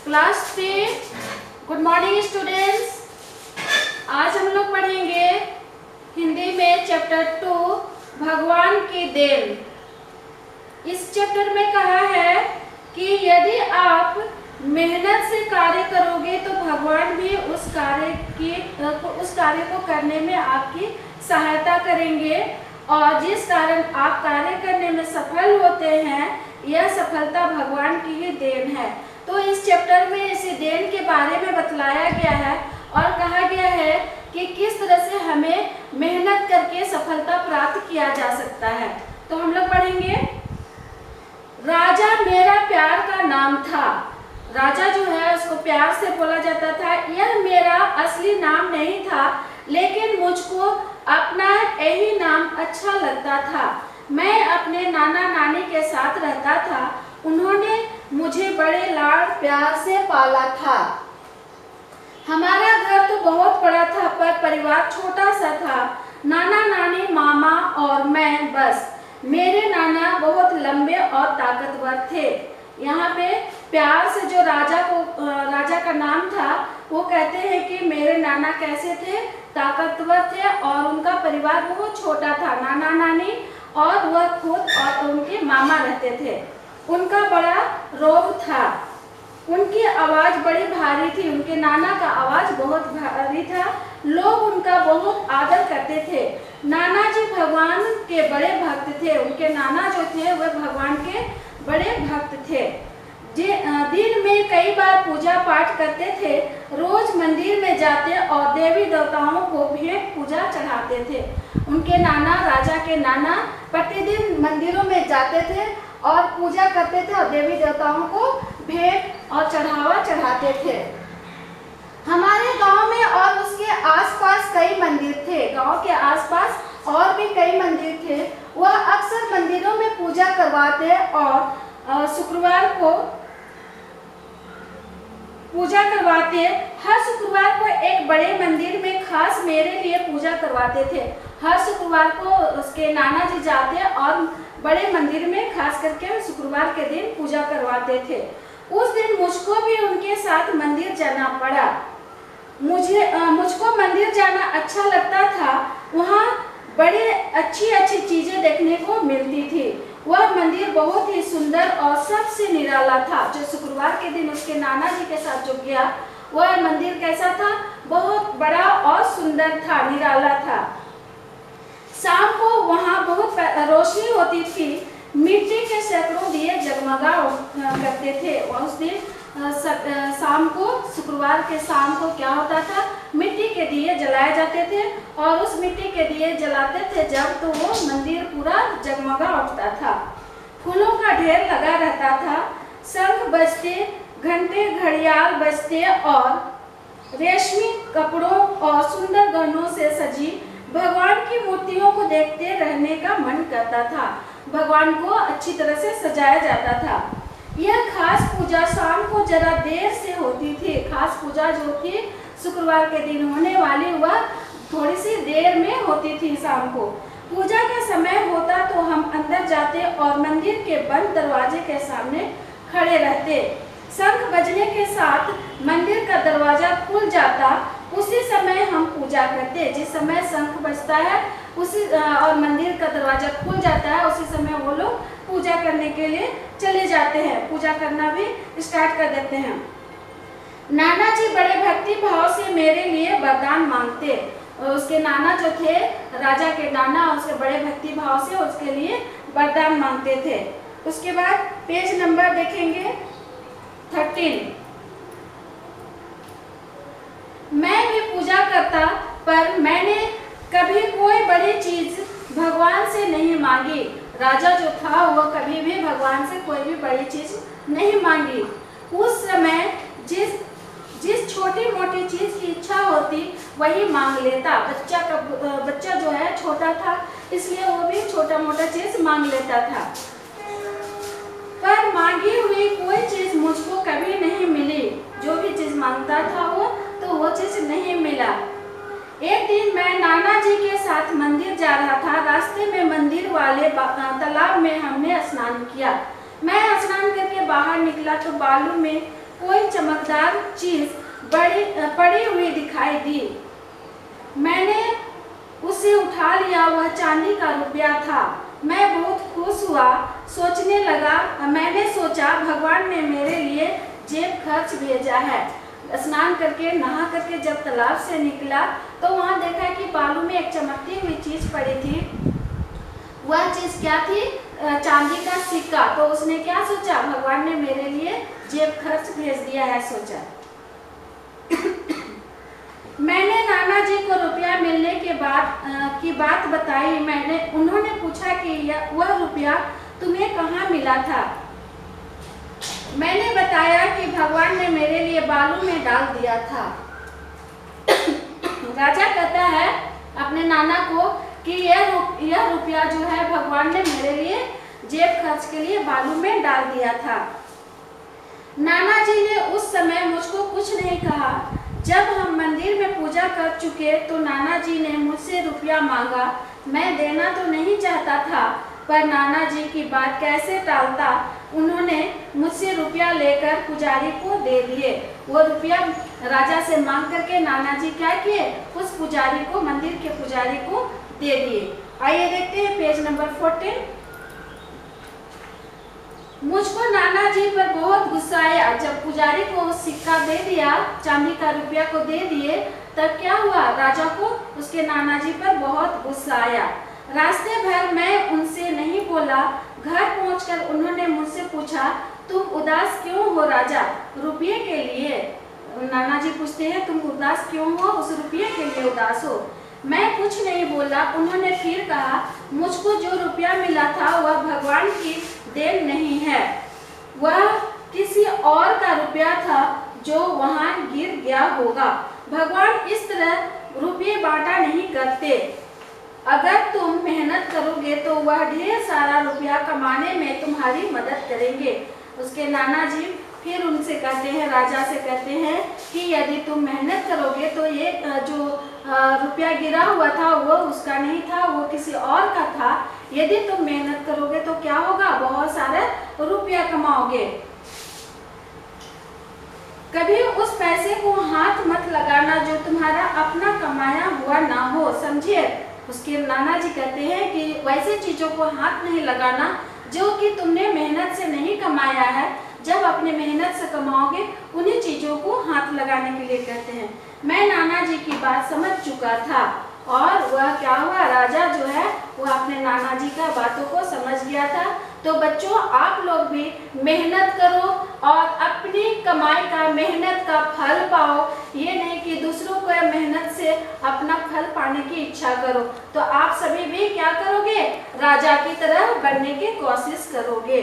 Class 3। Good morning students. आज हम लोग पढ़ेंगे हिंदी में चैप्टर 2 भगवान की देन। इस चैप्टर में कहा है कि यदि आप मेहनत से कार्य करोगे तो भगवान भी उस कार्य को करने में आपकी सहायता करेंगे और जिस कारण आप कार्य करने में सफल होते हैं यह सफलता भगवान की ही देन है। तो इस चैप्टर में इसी देन के बारे में बतलाया गया है और कहा गया है कि किस तरह से हमें मेहनत करके सफलता प्राप्त किया जा सकता है। तो हम लोग पढ़ेंगे। राजा मेरा प्यार का नाम था। राजा जो है उसको प्यार से बोला जाता था। यह मेरा असली नाम नहीं था, लेकिन मुझको अपना यही नाम अच्छा लगता था। मैं अपने नाना नानी के साथ रहता था। उन्होंने मुझे बड़े लाड प्यार से पाला था। हमारा घर तो बहुत बड़ा था पर परिवार छोटा सा था। नाना नानी, मामा और मैं बस। मेरे नाना बहुत लंबे और ताकतवर थे। यहाँ पे प्यार से जो राजा का नाम था वो कहते हैं कि मेरे नाना कैसे थे, ताकतवर थे और उनका परिवार बहुत छोटा था। नाना नानी और वह खुद और उनके मामा रहते थे। उनका बड़ा रोब था। उनकी आवाज बड़ी भारी थी। उनके नाना का आवाज बहुत भारी था। लोग उनका बहुत आदर करते थे। नाना जी भगवान के बड़े भक्त थे। उनके नाना जो थे वह भगवान के बड़े भक्त थे। दिन में कई बार पूजा पाठ करते थे। रोज मंदिर में जाते और देवी देवताओं को भेंट पूजा चढ़ाते थे। उनके नाना, राजा के नाना प्रतिदिन मंदिरों में जाते थे और पूजा करते थे और देवी देवताओं को भेंट और चढ़ावा चढ़ाते थे। हमारे गांव में और उसके आसपास कई मंदिर थे। गांव के आसपास और भी कई मंदिर थे। वह अक्सर मंदिरों में पूजा करवाते और शुक्रवार को पूजा करवाते। हर शुक्रवार को एक बड़े मंदिर में खास मेरे लिए पूजा करवाते थे। हर शुक्रवार को उसके नाना जी जाते और बड़े मंदिर में खास करके शुक्रवार के दिन पूजा करवाते थे। उस दिन मुझको भी उनके साथ मंदिर जाना पड़ा। मुझको मंदिर जाना अच्छा लगता था। वहाँ बड़ी अच्छी चीजें देखने को मिलती थी। वह मंदिर बहुत ही सुंदर और सबसे निराला था। जो शुक्रवार के दिन उसके नाना जी के साथ जो गया वह मंदिर कैसा था? बहुत बड़ा और सुंदर था, निराला था। शाम को वहाँ बहुत रोशनी होती थी। मिट्टी के सैकड़ों दिए जगमगा करते थे। और उस दिन शाम को, शुक्रवार के शाम को क्या होता था? मिट्टी के दिए जलाए जाते थे और उस मिट्टी के दिए जलाते थे जब तो वो मंदिर पूरा जगमगा उठता था। फूलों का ढेर लगा रहता था। शंख बजते, घंटे घड़ियाल बजते और रेशमी कपड़ों और सुंदर गहनों से सजी भगवान की मूर्तियों को देखते रहने का मन करता था। भगवान को अच्छी तरह से सजाया जाता था। यह खास पूजा शाम को जरा देर से होती थी। खास पूजा जो थी शुक्रवार के दिन होने वाली वह थोड़ी सी देर में होती थी शाम को। पूजा का समय होता तो हम अंदर जाते और मंदिर के बंद दरवाजे के सामने खड़े रहते। शंख बजने के साथ मंदिर का दरवाजा खुल जाता। उसी समय हम पूजा करते। जिस समय शंख बजता है उसी और मंदिर का दरवाजा खुल जाता है उसी समय वो लोग पूजा करने के लिए चले जाते हैं। पूजा करना भी स्टार्ट कर देते हैं। नाना जी बड़े भक्ति भाव से मेरे लिए वरदान मांगते। उसके नाना जो थे, राजा के नाना, उसके बड़े भक्ति भाव से उसके लिए वरदान मांगते थे। उसके बाद पेज नंबर देखेंगे 13। मैं भी पूजा करता पर मैंने कभी कोई बड़ी चीज भगवान से नहीं मांगी। राजा जो था वह कभी भी भगवान से कोई भी बड़ी चीज नहीं मांगी। उस समय जिस छोटी मोटी चीज की इच्छा होती वही मांग लेता। बच्चा जो है छोटा था इसलिए वो भी छोटा मोटा चीज मांग लेता था। पर मांगी हुई कोई चीज मुझको कभी नहीं मिली। जो भी चीज मांगता था वो चीज नहीं मिला। एक दिन मैं नाना जी के साथ मंदिर जा रहा था। रास्ते में मंदिर वाले तालाब में हमने स्नान किया। मैं स्नान करके बाहर निकला तो बालू में कोई चमकदार चीज पड़ी हुई दिखाई दी। मैंने उसे उठा लिया, वह चांदी का रुपया था। मैं बहुत खुश हुआ, सोचने लगा, मैंने सोचा भगवान ने मेरे लिए जेब खर्च भेजा है। स्नान करके नहा करके जब तालाब से निकला तो वहाँ देखा कि बालू में एक चमकती हुई चीज पड़ी थी। वह चीज क्या थी? चांदी का सिक्का। तो उसने क्या सोचा? भगवान ने मेरे लिए जेब खर्च भेज दिया है, सोचा। मैंने नाना जी को रुपया मिलने के बाद की बात बताई। उन्होंने पूछा कि वह रुपया तुम्हें कहाँ मिला था? मैंने बताया कि भगवान ने मेरे लिए बालू में डाल दिया था। राजा कहता है अपने नाना को कि यह रुपया जो है भगवान ने मेरे लिए जेब खर्च के लिए बालू में डाल दिया था। नाना जी ने उस समय मुझको कुछ नहीं कहा। जब हम मंदिर में पूजा कर चुके तो नाना जी ने मुझसे रुपया मांगा। मैं देना तो नहीं चाहता था, पर नाना जी की बात कैसे टालता। उन्होंने मुझसे रुपया लेकर पुजारी को दे दिए। वो रुपया राजा से मांग करके नाना जी क्या किए? उस पुजारी को, मंदिर के पुजारी को दे दिए। आइए देखते हैं पेज नंबर 14। मुझको नाना जी पर बहुत गुस्सा आया। जब पुजारी को सिक्का दे दिया, चांदी का रुपया को दे दिए, तब क्या हुआ? राजा को उसके नाना जी पर बहुत गुस्सा आया। रास्ते भर मैं उनसे नहीं बोला। घर पहुंचकर उन्होंने मुझसे पूछा, तुम उदास क्यों हो राजा? रुपये के लिए? नाना जी पूछते हैं, तुम उदास क्यों हो? उस रुपये के लिए उदास हो? मैं कुछ नहीं बोला। उन्होंने फिर कहा, मुझको जो रुपया मिला था वह भगवान की देन नहीं है, वह किसी और का रुपया था जो वहां गिर गया होगा। भगवान इस तरह रुपये बांटा नहीं करते। अगर तुम मेहनत करोगे तो वह ढेर सारा रुपया कमाने में तुम्हारी मदद करेंगे। उसके नाना जी फिर उनसे कहते हैं, राजा से कहते हैं कि यदि तुम मेहनत करोगे तो ये जो रुपया गिरा हुआ था वो उसका नहीं था, वो किसी और का था। यदि तुम मेहनत करोगे तो क्या होगा? बहुत सारा रुपया कमाओगे। कभी उस पैसे को हाथ मत लगाना जो तुम्हारा अपना कमाया हुआ ना हो, समझिए। उसके नाना जी कहते हैं कि वैसे चीजों को हाथ नहीं लगाना जो कि तुमने मेहनत से नहीं कमाया है। जब अपने मेहनत से कमाओगे उन्हीं चीजों को हाथ लगाने के लिए कहते हैं। मैं नाना जी की बात समझ चुका था और वह क्या हुआ? राजा जो है वह अपने नाना जी का बातों को समझ गया था। तो बच्चों, आप लोग भी मेहनत करो और अपनी कमाई का, मेहनत का फल पाओ। ये नहीं कि दूसरों को मेहनत से अपना फल पाने की इच्छा करो। तो आप सभी भी क्या करोगे? राजा की तरह बनने की कोशिश करोगे।